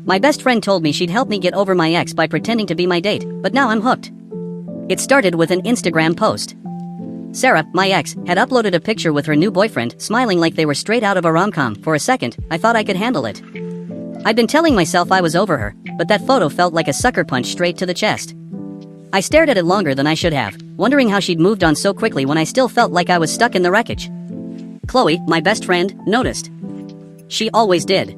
My best friend told me she'd help me get over my ex by pretending to be my date, but now I'm hooked. It started with an Instagram post. Sarah, my ex, had uploaded a picture with her new boyfriend, smiling like they were straight out of a rom-com. For a second, I thought I could handle it. I'd been telling myself I was over her, but that photo felt like a sucker punch straight to the chest. I stared at it longer than I should have, wondering how she'd moved on so quickly when I still felt like I was stuck in the wreckage. Chloe, my best friend, noticed. She always did.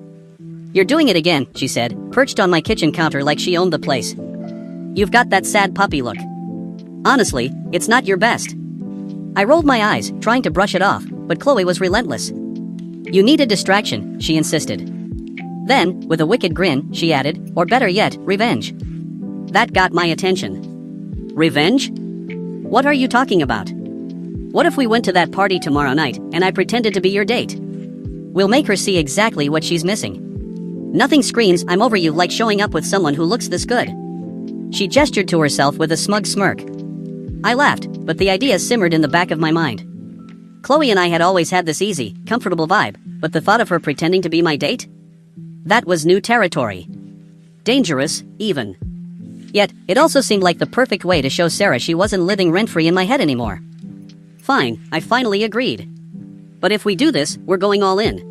"You're doing it again," she said, perched on my kitchen counter like she owned the place. "You've got that sad puppy look. Honestly, it's not your best." I rolled my eyes, trying to brush it off, but Chloe was relentless. "You need a distraction," she insisted. Then, with a wicked grin, she added, "or better yet, revenge." That got my attention. "Revenge? What are you talking about? What if we went to that party tomorrow night, and I pretended to be your date? We'll make her see exactly what she's missing. Nothing screams, 'I'm over you' like showing up with someone who looks this good." She gestured to herself with a smug smirk. I laughed, but the idea simmered in the back of my mind. Chloe and I had always had this easy, comfortable vibe, but the thought of her pretending to be my date? That was new territory. Dangerous, even. Yet, it also seemed like the perfect way to show Sarah she wasn't living rent-free in my head anymore. Fine, I finally agreed. But if we do this, we're going all in.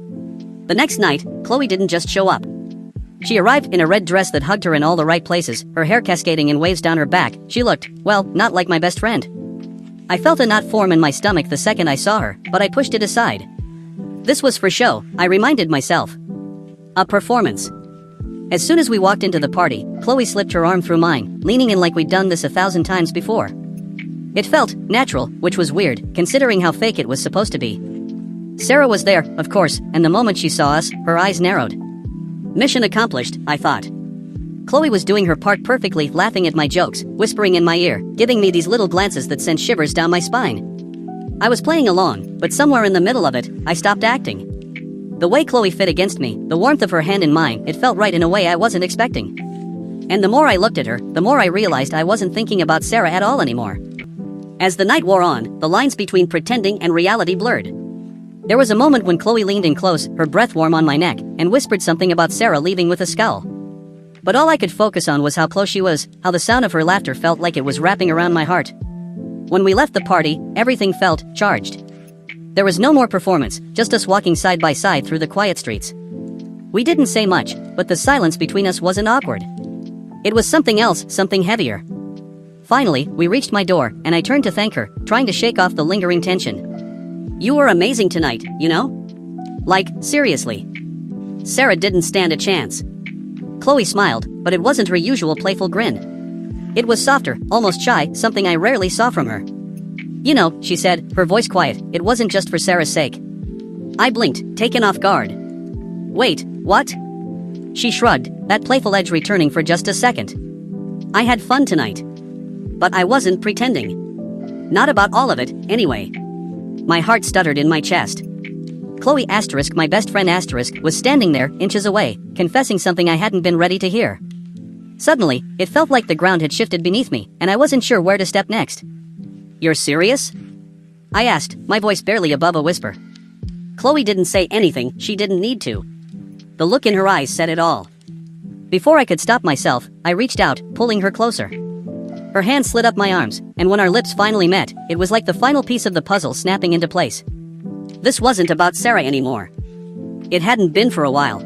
The next night, Chloe didn't just show up. She arrived in a red dress that hugged her in all the right places, her hair cascading in waves down her back. She looked, well, not like my best friend. I felt a knot form in my stomach the second I saw her, but I pushed it aside. This was for show, I reminded myself. A performance. As soon as we walked into the party, Chloe slipped her arm through mine, leaning in like we'd done this 1,000 times before. It felt natural, which was weird, considering how fake it was supposed to be. Sarah was there, of course, and the moment she saw us, her eyes narrowed. Mission accomplished, I thought. Chloe was doing her part perfectly, laughing at my jokes, whispering in my ear, giving me these little glances that sent shivers down my spine. I was playing along, but somewhere in the middle of it, I stopped acting. The way Chloe fit against me, the warmth of her hand in mine, it felt right in a way I wasn't expecting. And the more I looked at her, the more I realized I wasn't thinking about Sarah at all anymore. As the night wore on, the lines between pretending and reality blurred. There was a moment when Chloe leaned in close, her breath warm on my neck, and whispered something about Sarah leaving with a scowl. But all I could focus on was how close she was, how the sound of her laughter felt like it was wrapping around my heart. When we left the party, everything felt charged. There was no more performance, just us walking side by side through the quiet streets. We didn't say much, but the silence between us wasn't awkward. It was something else, something heavier. Finally, we reached my door, and I turned to thank her, trying to shake off the lingering tension. "You were amazing tonight, you know? Like, seriously." Sarah didn't stand a chance. Chloe smiled, but it wasn't her usual playful grin. It was softer, almost shy, something I rarely saw from her. "You know," she said, her voice quiet, "it wasn't just for Sarah's sake." I blinked, taken off guard. "Wait, what?" She shrugged, that playful edge returning for just a second. "I had fun tonight. But I wasn't pretending. Not about all of it, anyway." My heart stuttered in my chest. Chloe asterisk, my best friend asterisk, was standing there, inches away, confessing something I hadn't been ready to hear. Suddenly, it felt like the ground had shifted beneath me, and I wasn't sure where to step next. "You're serious?" I asked, my voice barely above a whisper. Chloe didn't say anything, she didn't need to. The look in her eyes said it all. Before I could stop myself, I reached out, pulling her closer. Her hand slid up my arms, and when our lips finally met, it was like the final piece of the puzzle snapping into place. This wasn't about Sarah anymore. It hadn't been for a while.